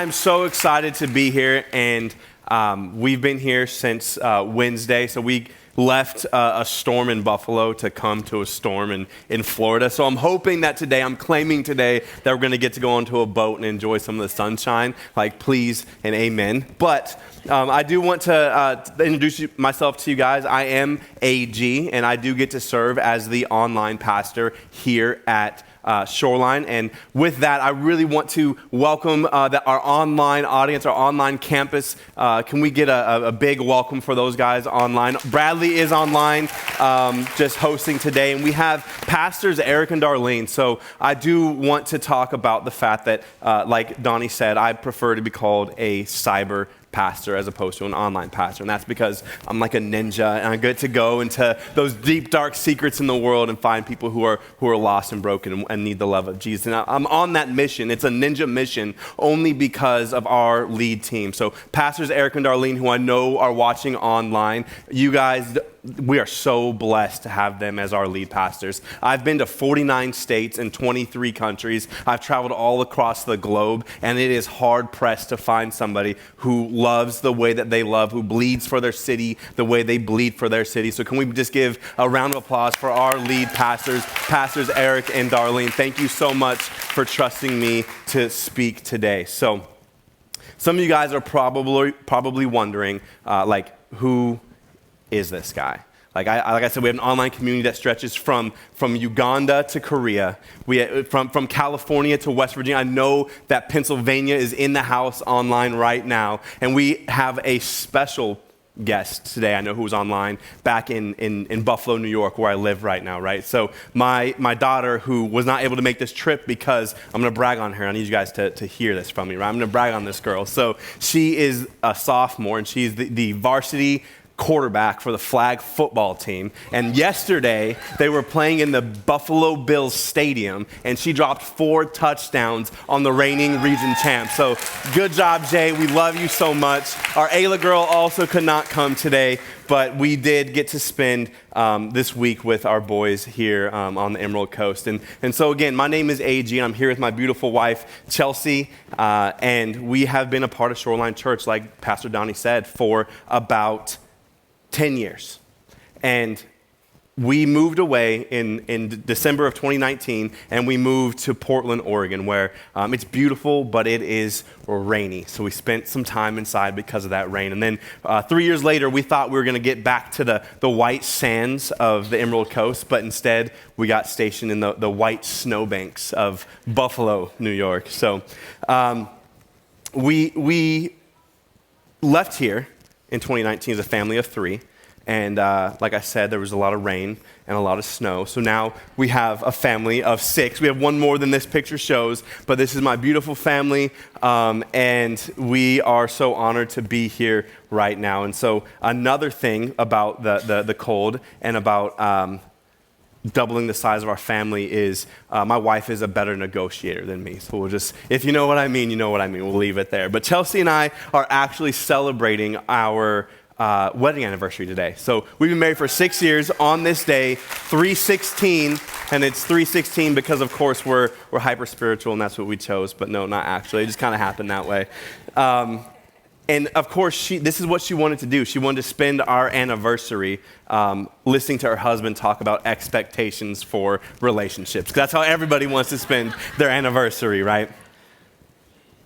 I'm so excited to be here, and we've been here since Wednesday. So we left a storm in Buffalo to come to a storm in Florida. So I'm hoping that today, I'm claiming today that we're going to get to go onto a boat and enjoy some of the sunshine. Like, please and amen. But I do want to introduce myself to you guys. I am AG, and I do get to serve as the online pastor here at Shoreline. And with that, I really want to welcome our online audience, our online campus. Can we get a big welcome for those guys online? Bradley is online, just hosting today. And we have pastors Eric and Darlene. So I do want to talk about the fact that, like Donnie said, I prefer to be called a cyber pastor as opposed to an online pastor. And that's because I'm like a ninja, and I get to go into those deep, dark secrets in the world and find people who are lost and broken and need the love of Jesus. And I'm on that mission. It's a ninja mission only because of our lead team. So pastors Eric and Darlene, who I know are watching online, you guys, we are so blessed to have them as our lead pastors. I've been to 49 states and 23 countries. I've traveled all across the globe, and it is hard pressed to find somebody who loves the way that they love, who bleeds for their city the way they bleed for their city. So can we just give a round of applause for our lead pastors, Pastors Eric and Darlene. Thank you so much for trusting me to speak today. So some of you guys are probably wondering, who is this guy? Like I said, we have an online community that stretches from Uganda to Korea, from California to West Virginia. I know that Pennsylvania is in the house online right now, and we have a special guest today. I know who's online back in Buffalo, New York, where I live right now, right? So my daughter, who was not able to make this trip because I'm going to brag on her. I need you guys to hear this from me, right? I'm going to brag on this girl. So she is a sophomore, and she's the varsity quarterback for the flag football team. And yesterday, they were playing in the Buffalo Bills stadium, and she dropped 4 touchdowns on the reigning region champ. So good job, Jay. We love you so much. Our Ayla girl also could not come today, but we did get to spend this week with our boys here on the Emerald Coast. And so again, my name is AG, and I'm here with my beautiful wife, Chelsea, and we have been a part of Shoreline Church, like Pastor Donnie said, for about 10 years. And we moved away in December of 2019, and we moved to Portland, Oregon, where it's beautiful, but it is rainy. So we spent some time inside because of that rain. And then 3 years later, we thought we were going to get back to the white sands of the Emerald Coast, but instead we got stationed in the white snowbanks of Buffalo, New York. So we left here in 2019 as a family of 3. And like I said, there was a lot of rain and a lot of snow. So now we have a family of 6. We have one more than this picture shows, but this is my beautiful family. And we are so honored to be here right now. And so another thing about the cold and about doubling the size of our family is my wife is a better negotiator than me. So we'll just, if you know what I mean, you know what I mean. We'll leave it there. But Chelsea and I are actually celebrating our wedding anniversary today. So we've been married for 6 years on this day, 316, and it's 316 because, of course, we're hyper spiritual, and that's what we chose. But no, not actually. It just kind of happened that way. And of course, this is what she wanted to do. She wanted to spend our anniversary listening to her husband talk about expectations for relationships. 'Cause that's how everybody wants to spend their anniversary, right?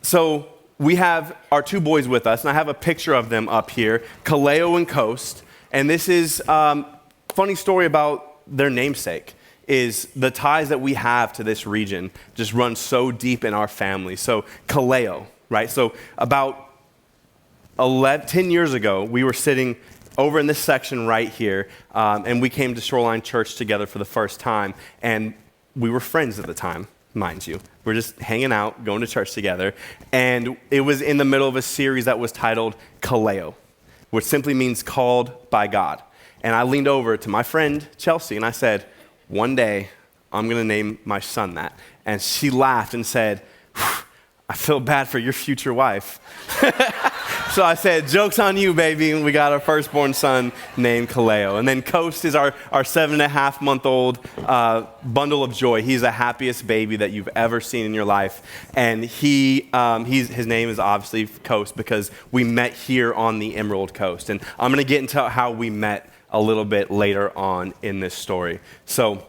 So we have our 2 boys with us, and I have a picture of them up here, Kaleo and Coast. And this is funny story about their namesake, is the ties that we have to this region just run so deep in our family. So Kaleo, right? So about 10 years ago, we were sitting over in this section right here, and we came to Shoreline Church together for the first time, and we were friends at the time, mind you. We're just hanging out, going to church together, and it was in the middle of a series that was titled Kaleo, which simply means called by God. And I leaned over to my friend Chelsea, and I said, one day, I'm going to name my son that. And she laughed and said, I feel bad for your future wife. So I said, joke's on you, baby. And we got our firstborn son named Kaleo. And then Coast is our 7.5-month-old bundle of joy. He's the happiest baby that you've ever seen in your life. And his name is obviously Coast because we met here on the Emerald Coast. And I'm going to get into how we met a little bit later on in this story. So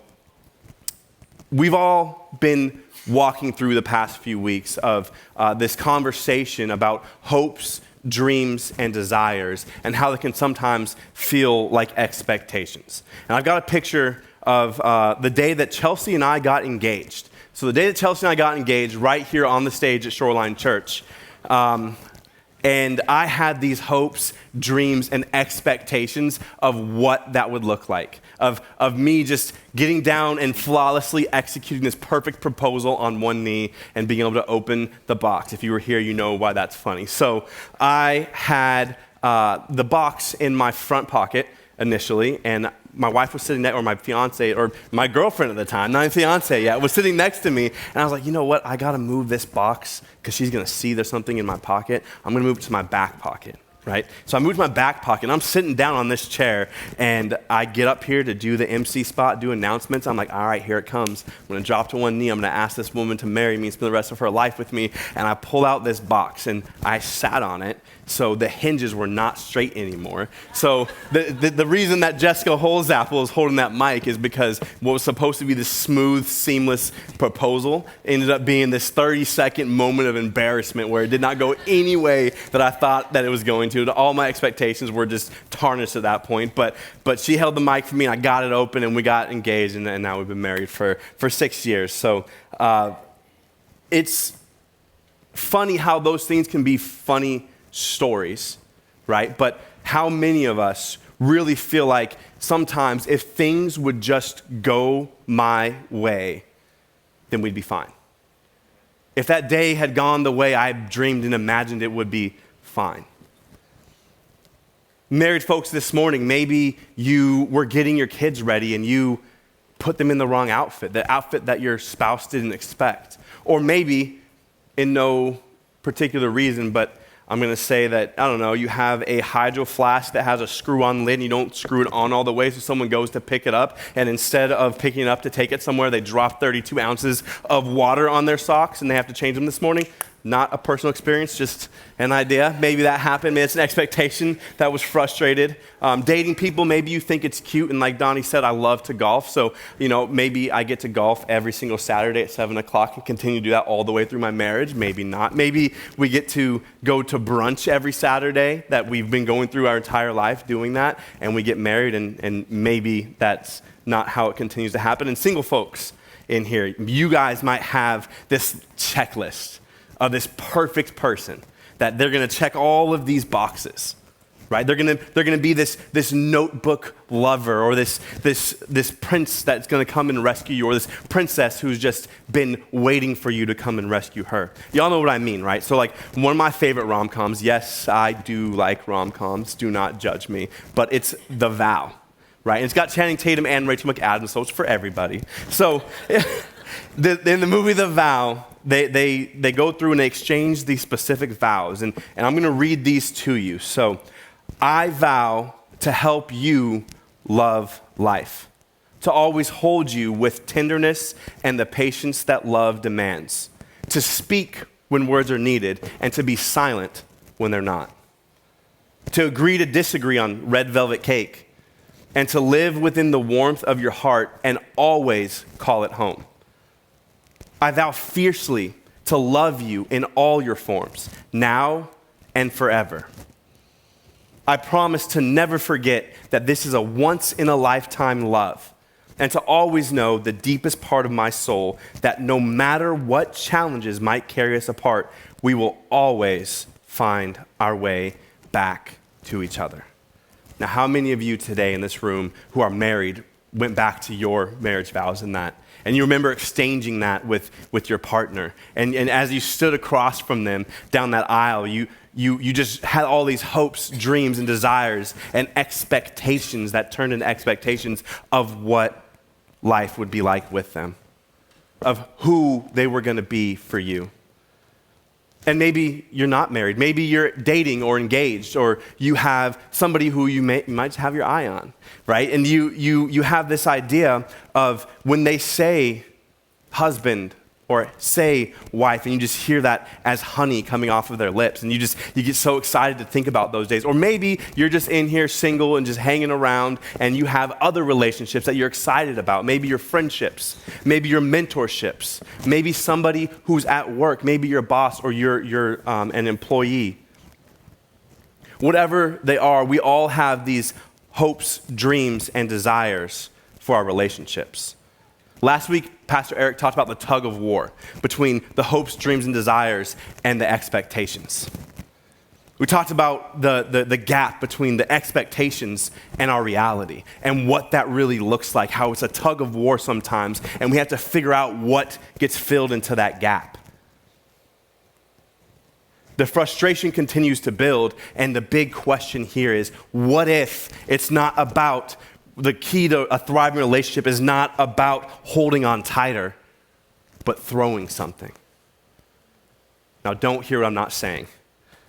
we've all been walking through the past few weeks of this conversation about hopes, dreams, and desires, and how they can sometimes feel like expectations. And I've got a picture of the day that Chelsea and I got engaged. So the day that Chelsea and I got engaged right here on the stage at Shoreline Church. And I had these hopes, dreams, and expectations of what that would look like, of me just getting down and flawlessly executing this perfect proposal on one knee and being able to open the box. If you were here, you know why that's funny. So I had the box in my front pocket initially, and my wife was sitting there, or my fiance, or my girlfriend at the time, not a fiance yet, was sitting next to me, and I was like, you know what, I gotta move this box, because she's gonna see there's something in my pocket. I'm gonna move it to my back pocket, right? So I moved my back pocket, and I'm sitting down on this chair, and I get up here to do the MC spot, do announcements. I'm like, all right, here it comes. I'm gonna drop to one knee, I'm gonna ask this woman to marry me and spend the rest of her life with me, and I pull out this box, and I sat on it, so the hinges were not straight anymore. So the reason that Jessica Holzapfel is holding that mic is because what was supposed to be this smooth, seamless proposal ended up being this 30-second moment of embarrassment where it did not go any way that I thought that it was going to. All my expectations were just tarnished at that point. But she held the mic for me, and I got it open, and we got engaged, and now we've been married for 6 years. So it's funny how those things can be funny stories, right? But how many of us really feel like sometimes if things would just go my way, then we'd be fine. If that day had gone the way I dreamed and imagined it would be fine. Married folks this morning, maybe you were getting your kids ready and you put them in the wrong outfit, the outfit that your spouse didn't expect. Or maybe, in no particular reason, but I'm going to say that, I don't know, you have a hydro flask that has a screw-on lid and you don't screw it on all the way, so someone goes to pick it up, and instead of picking it up to take it somewhere, they drop 32 ounces of water on their socks and they have to change them this morning. Not a personal experience, just an idea. Maybe that happened. Maybe it's an expectation that was frustrated. Dating people, maybe you think it's cute, and like Donnie said, I love to golf, so maybe I get to golf every single Saturday at 7 o'clock and continue to do that all the way through my marriage. Maybe not. Maybe we get to go to brunch every Saturday, that we've been going through our entire life doing that, and we get married, and maybe that's not how it continues to happen. And single folks in here, you guys might have this checklist of this perfect person that they're going to check all of these boxes, right? They're going to be this notebook lover, or this prince that's going to come and rescue you, or this princess who's just been waiting for you to come and rescue her. Y'all know what I mean, right? So like one of my favorite rom-coms, yes, I do like rom-coms, do not judge me, but it's The Vow, right? And it's got Channing Tatum and Rachel McAdams, so it's for everybody. So in the movie The Vow, they go through and they exchange these specific vows. And I'm going to read these to you. So, I vow to help you love life, to always hold you with tenderness and the patience that love demands, to speak when words are needed and to be silent when they're not, to agree to disagree on red velvet cake, and to live within the warmth of your heart and always call it home. I vow fiercely to love you in all your forms, now and forever. I promise to never forget that this is a once-in-a-lifetime love, and to always know the deepest part of my soul that no matter what challenges might carry us apart, we will always find our way back to each other. Now, how many of you today in this room who are married went back to your marriage vows in that? And you remember exchanging that with your partner. And as you stood across from them down that aisle, you just had all these hopes, dreams, and desires and expectations that turned into expectations of what life would be like with them, of who they were going to be for you. And maybe you're not married. Maybe you're dating or engaged, or you have somebody who you might just have your eye on, right? And you have this idea of when they say husband or say wife, and you just hear that as honey coming off of their lips, and you get so excited to think about those days. Or maybe you're just in here single and just hanging around, and you have other relationships that you're excited about. Maybe your friendships, maybe your mentorships, maybe somebody who's at work, maybe your boss or you're an employee. Whatever they are, we all have these hopes, dreams, and desires for our relationships. Last week, Pastor Eric talked about the tug of war between the hopes, dreams, and desires and the expectations. We talked about the gap between the expectations and our reality and what that really looks like, how it's a tug of war sometimes, and we have to figure out what gets filled into that gap. The frustration continues to build, and the big question here is, what if it's not about the key to a thriving relationship is not about holding on tighter, but throwing something? Now, don't hear what I'm not saying.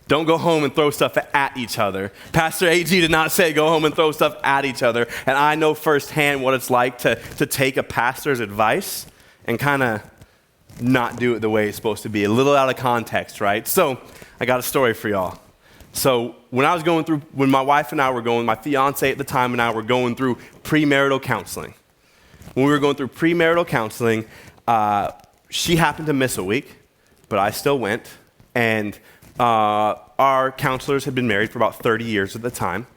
Don't go home and throw stuff at each other. Pastor AG did not say go home and throw stuff at each other. And I know firsthand what it's like to take a pastor's advice and kind of not do it the way it's supposed to be. A little out of context, right? So I got a story for y'all. So when my wife and I were going, my fiance at the time and I were going through premarital counseling. When we were going through premarital counseling, she happened to miss a week, but I still went. And our counselors had been married for about 30 years at the time.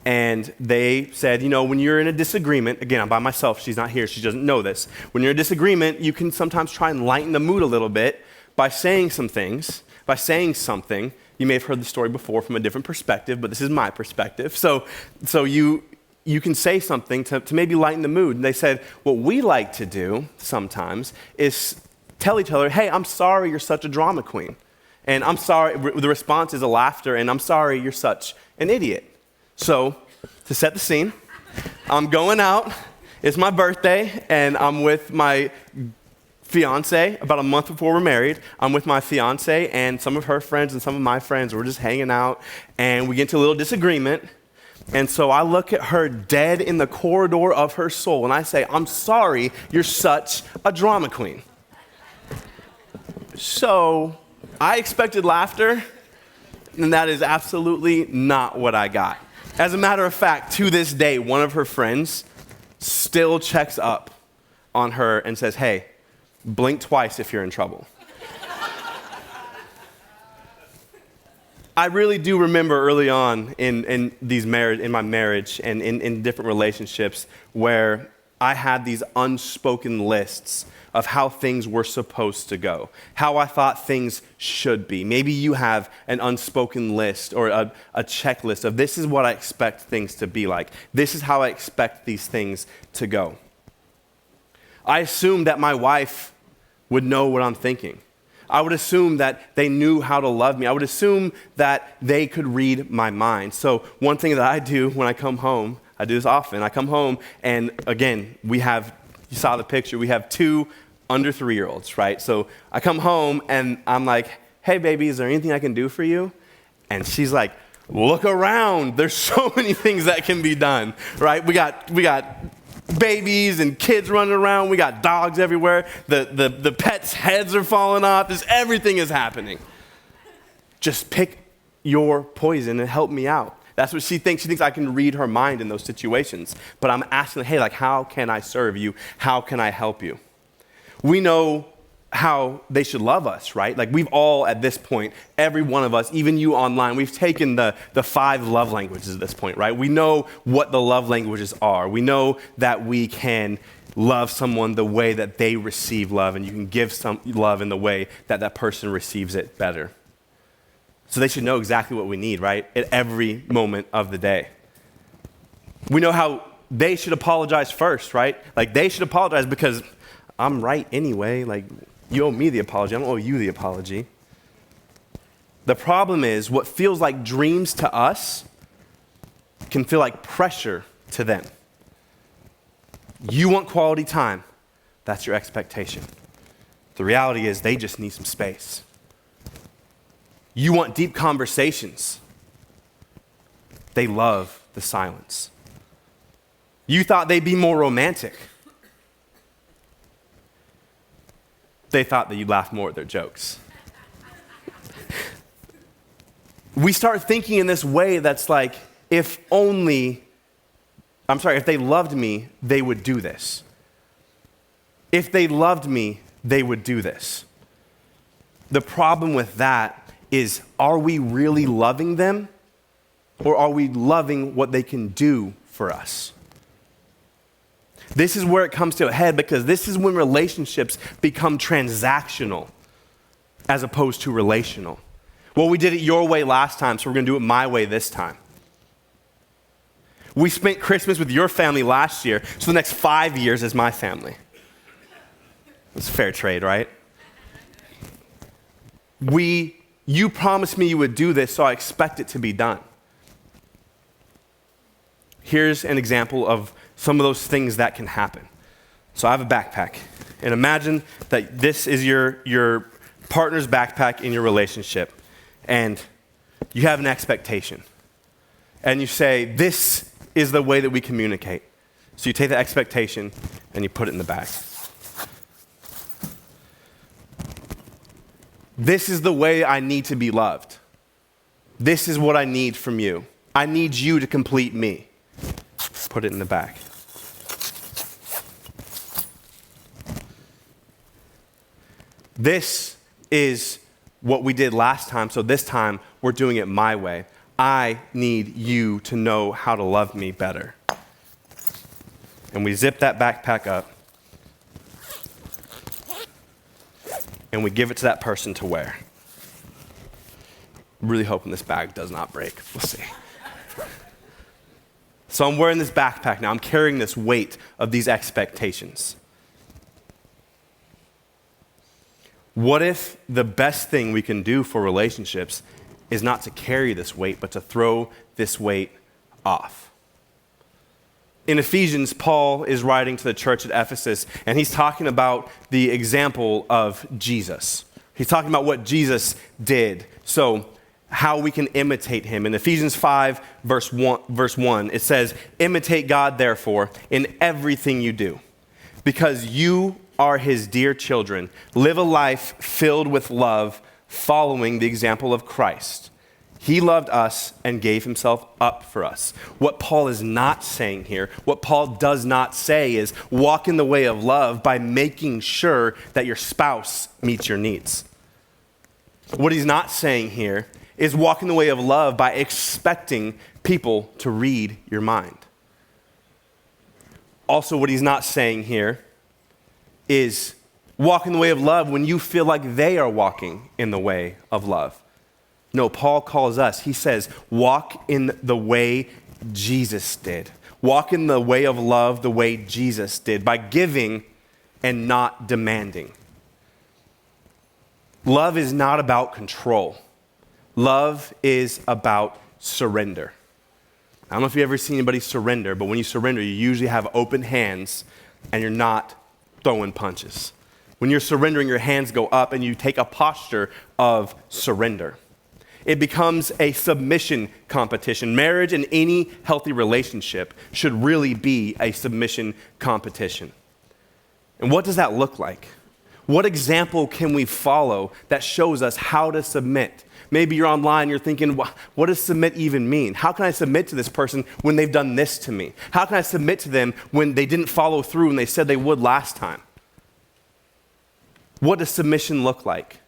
And they said, when you're in a disagreement, again, I'm by myself, she's not here, she doesn't know this. When you're in a disagreement, you can sometimes try and lighten the mood a little bit by saying some things, by saying something. You may have heard the story before from a different perspective, but this is my perspective. So you can say something to maybe lighten the mood. And they said, what we like to do sometimes is tell each other, hey, I'm sorry you're such a drama queen. And I'm sorry, the response is a laughter, and I'm sorry you're such an idiot. So to set the scene, I'm going out, it's my birthday, and I'm with my fiance about a month before we're married. I'm with my fiance and some of her friends and some of my friends. We're just hanging out, and we get into a little disagreement. And so I look at her dead in the corridor of her soul, and I say, I'm sorry, you're such a drama queen. So I expected laughter, and that is absolutely not what I got. As a matter of fact, to this day, one of her friends still checks up on her and says, hey, blink twice if you're in trouble. I really do remember early on in my marriage and in different relationships where I had these unspoken lists of how things were supposed to go, how I thought things should be. Maybe you have an unspoken list or a checklist of this is what I expect things to be like. This is how I expect these things to go. I assume that my wife would know what I'm thinking. I would assume that they knew how to love me. I would assume that they could read my mind. So one thing that I do when I come home, I do this often, I come home and again, you saw the picture, we have 2 under 3-year-olds, right? So I come home and I'm like, hey baby, is there anything I can do for you? And she's like, look around, there's so many things that can be done, right? We got babies and kids running around. We got dogs everywhere. The pets' heads are falling off. Everything is happening. Just pick your poison and help me out. That's what she thinks. She thinks I can read her mind in those situations. But I'm asking, hey, how can I serve you? How can I help you? We know how they should love us, right? We've all, at this point, every one of us, even you online, we've taken the 5 love languages at this point, right? We know what the love languages are. We know that we can love someone the way that they receive love, and you can give some love in the way that that person receives it better. So they should know exactly what we need, right? At every moment of the day. We know how they should apologize first, right? They should apologize because I'm right anyway. You owe me the apology. I don't owe you the apology. The problem is what feels like dreams to us can feel like pressure to them. You want quality time. That's your expectation. The reality is they just need some space. You want deep conversations. They love the silence. You thought they'd be more romantic. They thought that you'd laugh more at their jokes. We start thinking in this way that's like, if they loved me, they would do this. If they loved me, they would do this. The problem with that is, are we really loving them, or are we loving what they can do for us? This is where it comes to a head, because this is when relationships become transactional as opposed to relational. Well, we did it your way last time, so we're going to do it my way this time. We spent Christmas with your family last year, so the next 5 years is my family. It's fair trade, right? You promised me you would do this, so I expect it to be done. Here's an example of some of those things that can happen. So I have a backpack, and imagine that this is your partner's backpack in your relationship, and you have an expectation. And you say, this is the way that we communicate. So you take the expectation and you put it in the bag. This is the way I need to be loved. This is what I need from you. I need you to complete me. Put it in the bag. This is what we did last time, so this time we're doing it my way. I need you to know how to love me better. And we zip that backpack up, and we give it to that person to wear. I'm really hoping this bag does not break. We'll see. So I'm wearing this backpack now. I'm carrying this weight of these expectations. What if the best thing we can do for relationships is not to carry this weight, but to throw this weight off? In Ephesians, Paul is writing to the church at Ephesus, and he's talking about the example of Jesus. He's talking about what Jesus did, so how we can imitate him. In Ephesians 5, verse 1, it says, imitate God, therefore, in everything you do, because you are his dear children. Live a life filled with love, following the example of Christ. He loved us and gave himself up for us. What Paul is not saying here, what Paul does not say is walk in the way of love by making sure that your spouse meets your needs. What he's not saying here is walk in the way of love by expecting people to read your mind. Also, what he's not saying here is walk in the way of love when you feel like they are walking in the way of love. No, Paul calls us, he says, walk in the way Jesus did. Walk in the way of love the way Jesus did, by giving and not demanding. Love is not about control. Love is about surrender. I don't know if you've ever seen anybody surrender, but when you surrender, you usually have open hands and you're not throwing punches. When you're surrendering, your hands go up and you take a posture of surrender. It becomes a submission competition. Marriage and any healthy relationship should really be a submission competition. And what does that look like? What example can we follow that shows us how to submit? Maybe you're online, you're thinking, what does submit even mean? How can I submit to this person when they've done this to me? How can I submit to them when they didn't follow through and they said they would last time? What does submission look like?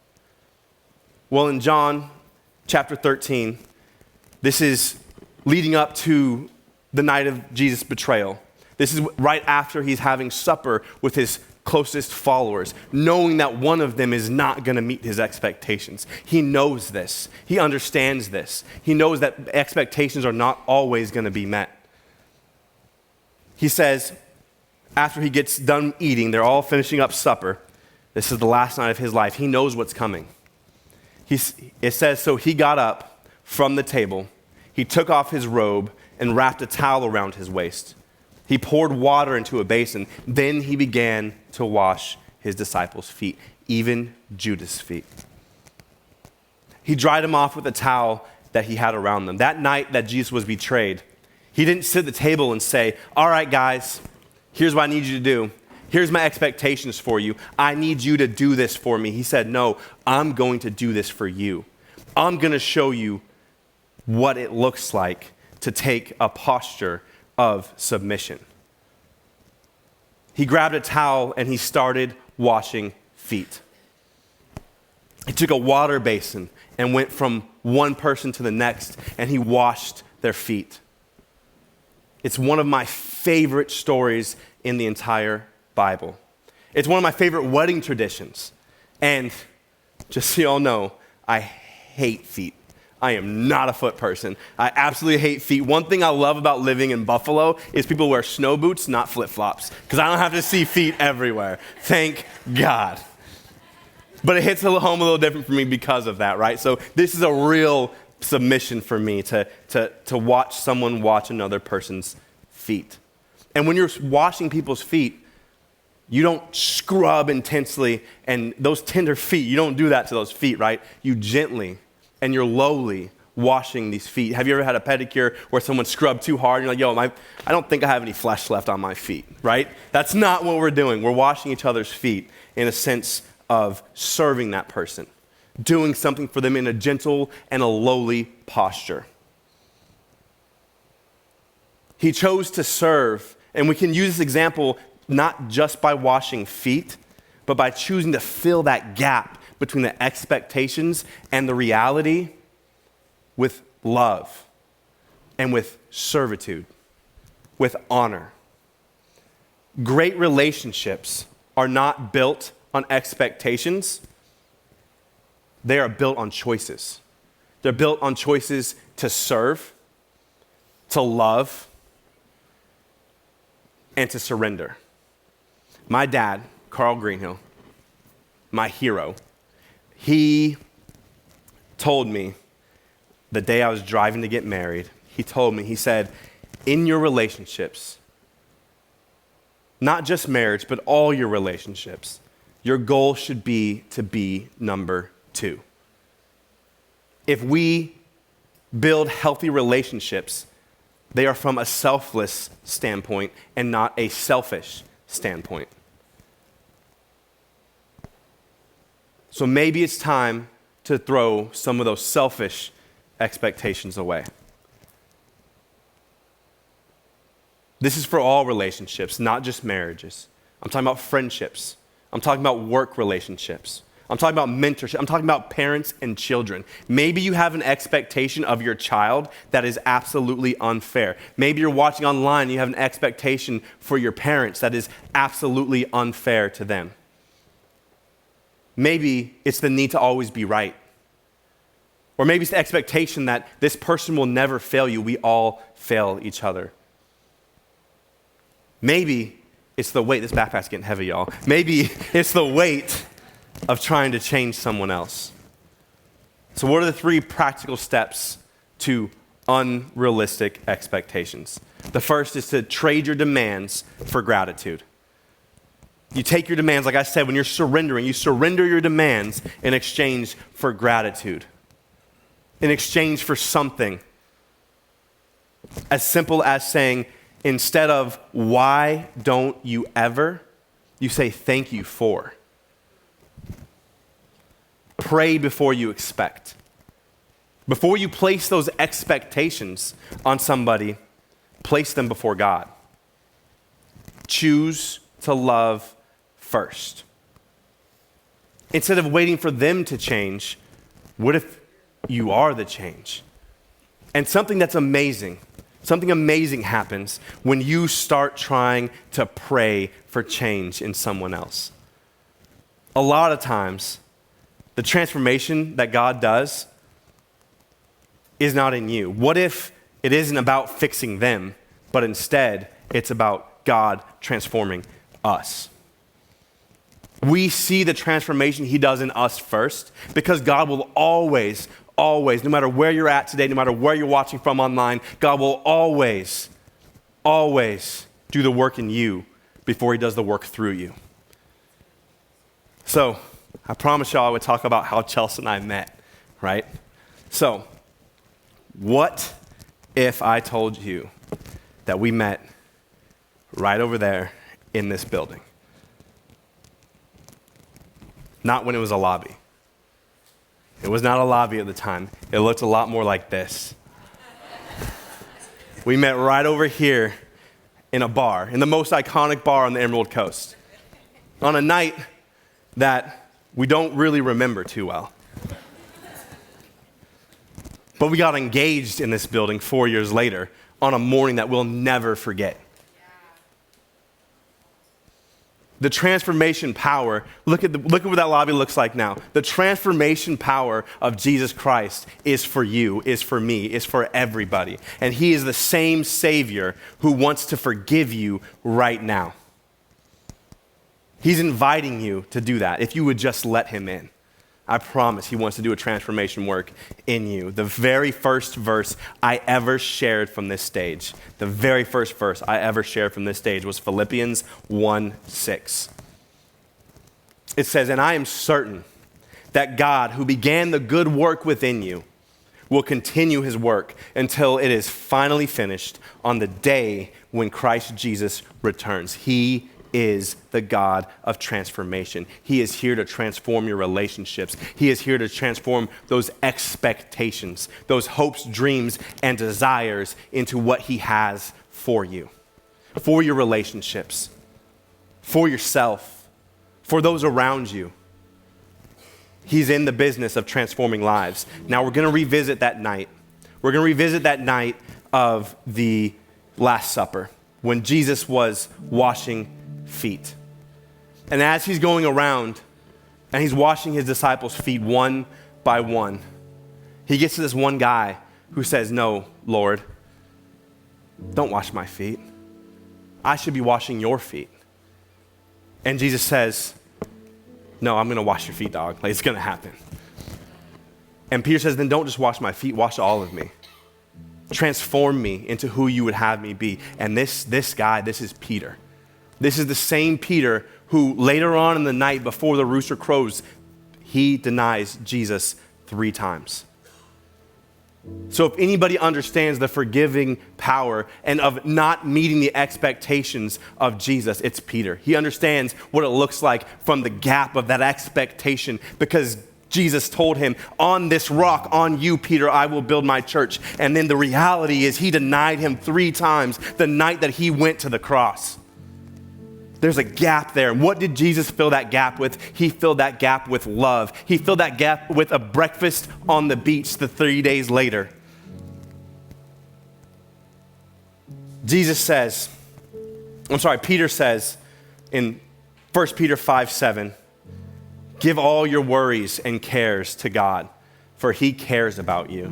Well, in John chapter 13, this is leading up to the night of Jesus' betrayal. This is right after he's having supper with his closest followers, knowing that one of them is not going to meet his expectations. He knows this. He understands this. He knows that expectations are not always going to be met. He says, after he gets done eating, they're all finishing up supper. This is the last night of his life. He knows what's coming. It says, so he got up from the table. He took off his robe and wrapped a towel around his waist. He poured water into a basin. Then he began to wash his disciples' feet, even Judas' feet. He dried them off with a towel that he had around them. That night that Jesus was betrayed, he didn't sit at the table and say, all right, guys, here's what I need you to do. Here's my expectations for you. I need you to do this for me. He said, no, I'm going to do this for you. I'm going to show you what it looks like to take a posture of submission. He grabbed a towel and he started washing feet. He took a water basin and went from one person to the next, and he washed their feet. It's one of my favorite stories in the entire Bible. It's one of my favorite wedding traditions. And just so you all know, I hate feet. I am not a foot person. I absolutely hate feet. One thing I love about living in Buffalo is people wear snow boots, not flip-flops, because I don't have to see feet everywhere. Thank God. But it hits home a little different for me because of that, right? So this is a real submission for me to watch someone watch another person's feet. And when you're washing people's feet, you don't scrub intensely and those tender feet, you don't do that to those feet, right? You gently and you're lowly washing these feet. Have you ever had a pedicure where someone scrubbed too hard and you're like, I don't think I have any flesh left on my feet, right? That's not what we're doing. We're washing each other's feet in a sense of serving that person, doing something for them in a gentle and a lowly posture. He chose to serve, and we can use this example not just by washing feet, but by choosing to fill that gap between the expectations and the reality with love and with servitude, with honor. Great relationships are not built on expectations. They are built on choices. They're built on choices to serve, to love, and to surrender. My dad, Carl Greenhill, my hero, he told me the day I was driving to get married, he said, in your relationships, not just marriage, but all your relationships, your goal should be to be number 2. If we build healthy relationships, they are from a selfless standpoint and not a selfish standpoint. So maybe it's time to throw some of those selfish expectations away. This is for all relationships, not just marriages. I'm talking about friendships. I'm talking about work relationships. I'm talking about mentorship. I'm talking about parents and children. Maybe you have an expectation of your child that is absolutely unfair. Maybe you're watching online and you have an expectation for your parents that is absolutely unfair to them. Maybe it's the need to always be right. Or maybe it's the expectation that this person will never fail you. We all fail each other. Maybe it's the weight. This backpack's getting heavy, y'all. Maybe it's the weight of trying to change someone else. So what are the 3 practical steps to unrealistic expectations? The first is to trade your demands for gratitude. You take your demands, like I said, when you're surrendering, you surrender your demands in exchange for gratitude, in exchange for something. As simple as saying, instead of why don't you ever, you say thank you for. Pray before you expect. Before you place those expectations on somebody, place them before God. Choose to love first. Instead of waiting for them to change, what if you are the change? And something amazing happens when you start trying to pray for change in someone else. A lot of times, the transformation that God does is not in you. What if it isn't about fixing them, but instead it's about God transforming us? We see the transformation he does in us first because God will always, no matter where you're at today, no matter where you're watching from online, God will always do the work in you before he does the work through you. So, I promised y'all I would talk about how Chelsea and I met. right? So, what if I told you that we met right over there in this building? Not when it was a lobby. It was not a lobby at the time. It looked a lot more like this. We met right over here in a bar, in the most iconic bar on the Emerald Coast, on a night that we don't really remember too well. But we got engaged in this building 4 years later on a morning that we'll never forget. The transformation power, look at what that lobby looks like now. The transformation power of Jesus Christ is for you, is for me, is for everybody. And he is the same Savior who wants to forgive you right now. He's inviting you to do that if you would just let him in. I promise he wants to do a transformation work in you. The very first verse I ever shared from this stage, the very first verse I ever shared from this stage was Philippians 1:6. It says, "And I am certain that God, who began the good work within you, will continue his work until it is finally finished on the day when Christ Jesus returns." He is the God of transformation. He is here to transform your relationships. He is here to transform those expectations, those hopes, dreams, and desires into what he has for you, for your relationships, for yourself, for those around you. He's in the business of transforming lives. Now we're going to revisit that night. We're going to revisit that night of the Last Supper when Jesus was washing feet. And as he's going around and he's washing his disciples' feet one by one, he gets to this one guy who says, "No, Lord, don't wash my feet. I should be washing your feet." And Jesus says, "No, I'm going to wash your feet, dog. Like, it's going to happen." And Peter says, "Then don't just wash my feet, wash all of me. Transform me into who you would have me be." And this guy, this is Peter. This is the same Peter who later on in the night before the rooster crows, he denies Jesus 3 times. So if anybody understands the forgiving power and of not meeting the expectations of Jesus, it's Peter. He understands what it looks like from the gap of that expectation because Jesus told him, "On this rock, on you, Peter, I will build my church." And then the reality is he denied him 3 times the night that he went to the cross. There's a gap there. And what did Jesus fill that gap with? He filled that gap with love. He filled that gap with a breakfast on the beach the 3 days later. Peter says in 1 Peter 5:7, "Give all your worries and cares to God, for he cares about you."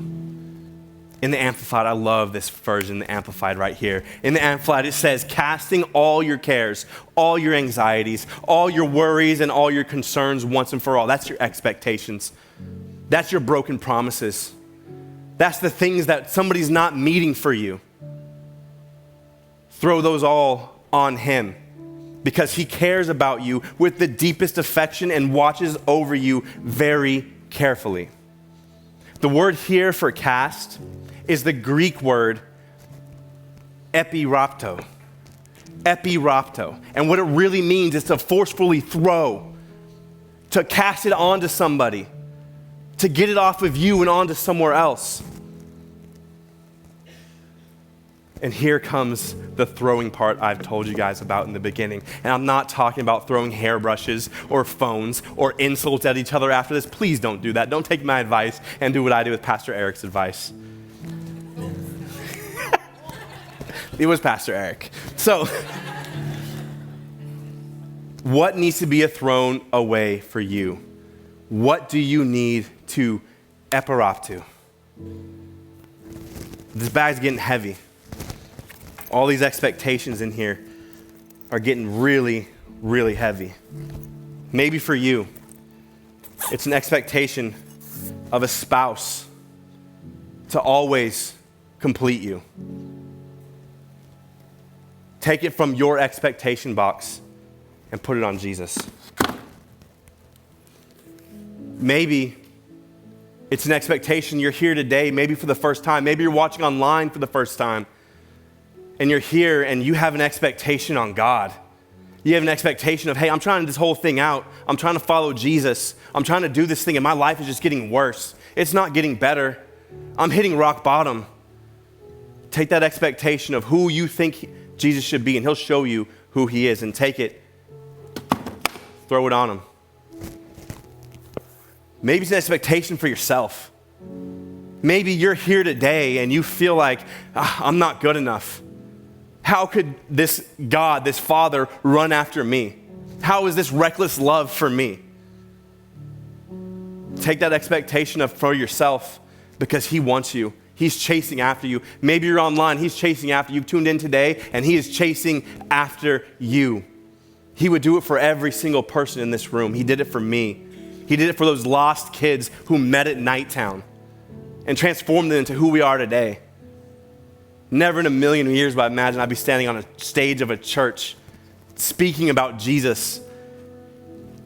In the Amplified, I love this version, the Amplified right here. In the Amplified, it says, "Casting all your cares, all your anxieties, all your worries, and all your concerns once and for all." That's your expectations. That's your broken promises. That's the things that somebody's not meeting for you. Throw those all on him because he cares about you with the deepest affection and watches over you very carefully. The word here for cast is the Greek word epirapto. Epirapto. And what it really means is to forcefully throw, to cast it onto somebody, to get it off of you and onto somewhere else. And here comes the throwing part I've told you guys about in the beginning. And I'm not talking about throwing hairbrushes or phones or insults at each other after this. Please don't do that. Don't take my advice and do what I do with Pastor Eric's advice. It was Pastor Eric. So, what needs to be thrown away for you? What do you need to epirapto? This bag's getting heavy. All these expectations in here are getting really, really heavy. Maybe for you, it's an expectation of a spouse to always complete you. Take it from your expectation box and put it on Jesus. Maybe It's an expectation. You're here today, maybe for the first time. Maybe you're watching online for the first time. And you're here and you have an expectation on God. You have an expectation of, hey, I'm trying this whole thing out. I'm trying to follow Jesus. I'm trying to do this thing and my life is just getting worse. It's not getting better. I'm hitting rock bottom. Take that expectation of who you think Jesus should be and he'll show you who he is, and take it, throw it on him. Maybe it's an expectation for yourself. Maybe you're here today and you feel like, I'm not good enough. How could this God, this Father, run after me? How is this reckless love for me? Take that expectation for yourself, because he wants you. He's chasing after you. Maybe you're online, he's chasing after you. You've tuned in today and he is chasing after you. He would do it for every single person in this room. He did it for me. He did it for those lost kids who met at Nighttown and transformed them into who we are today. Never in a million years would I imagine I'd be standing on a stage of a church speaking about Jesus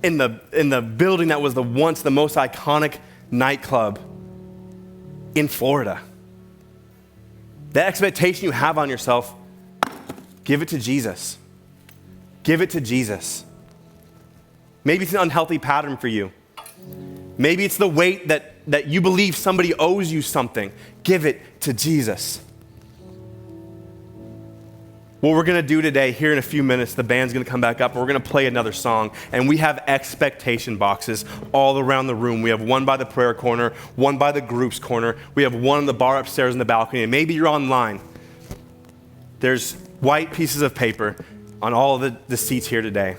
in the building that was once the most iconic nightclub in Florida. The expectation you have on yourself, give it to Jesus. Give it to Jesus. Maybe it's an unhealthy pattern for you. Maybe it's the weight that you believe somebody owes you something. Give it to Jesus. What we're going to do today, here in a few minutes, the band's going to come back up and we're going to play another song. And we have expectation boxes all around the room. We have one by the prayer corner, one by the groups corner. We have one in the bar upstairs in the balcony. And maybe you're online. There's white pieces of paper on all of the seats here today.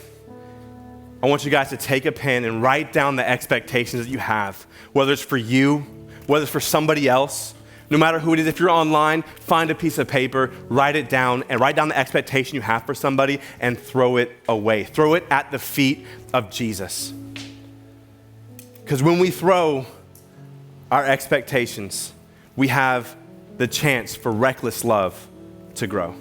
I want you guys to take a pen and write down the expectations that you have, whether it's for you, whether it's for somebody else. No matter who it is, if you're online, find a piece of paper, write it down, and write down the expectation you have for somebody and throw it away. Throw it at the feet of Jesus. Because when we throw our expectations, we have the chance for reckless love to grow.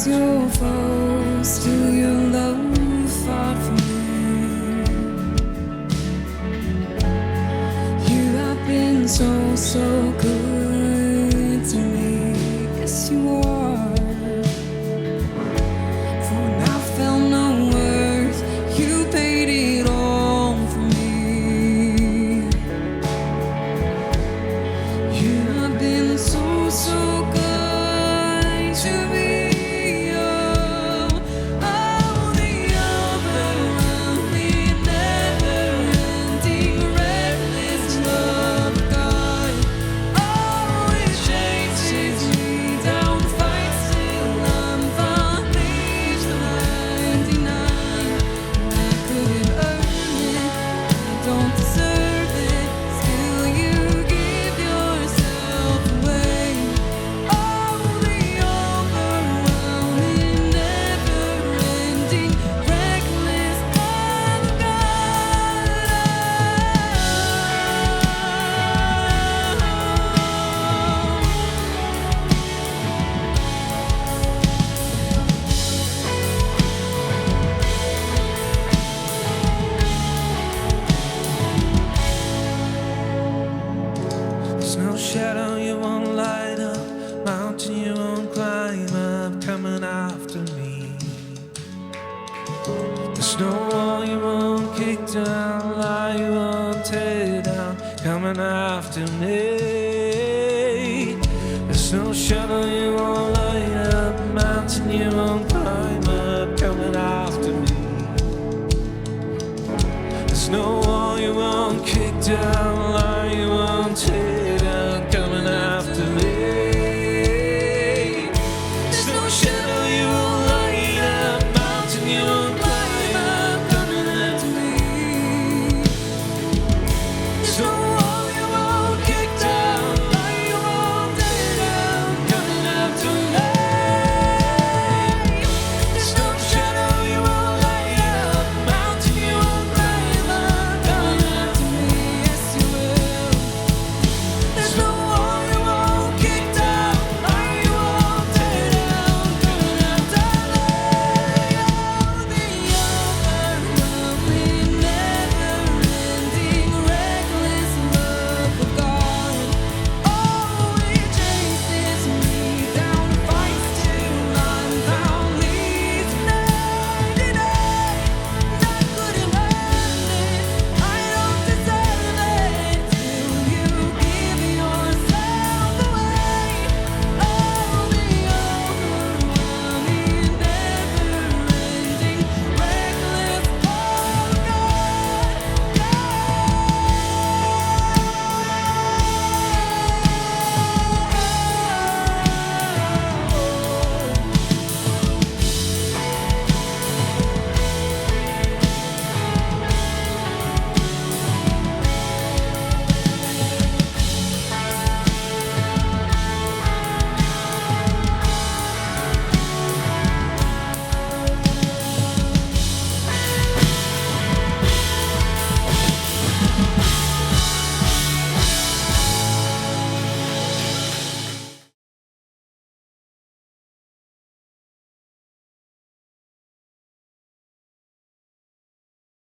your foe, still your love fought for me. You have been so, so good to me. Yes, you are. For when I felt no worth, you paid it all for me. You have been so, so good to me. There's no shadow you won't light up, mountain you won't climb up, coming after me. There's no wall you won't kick down, lie you won't tear down, coming after me. There's no shadow you won't light up, mountain you won't climb up, coming after me. There's no wall you won't kick down, lie you won't tear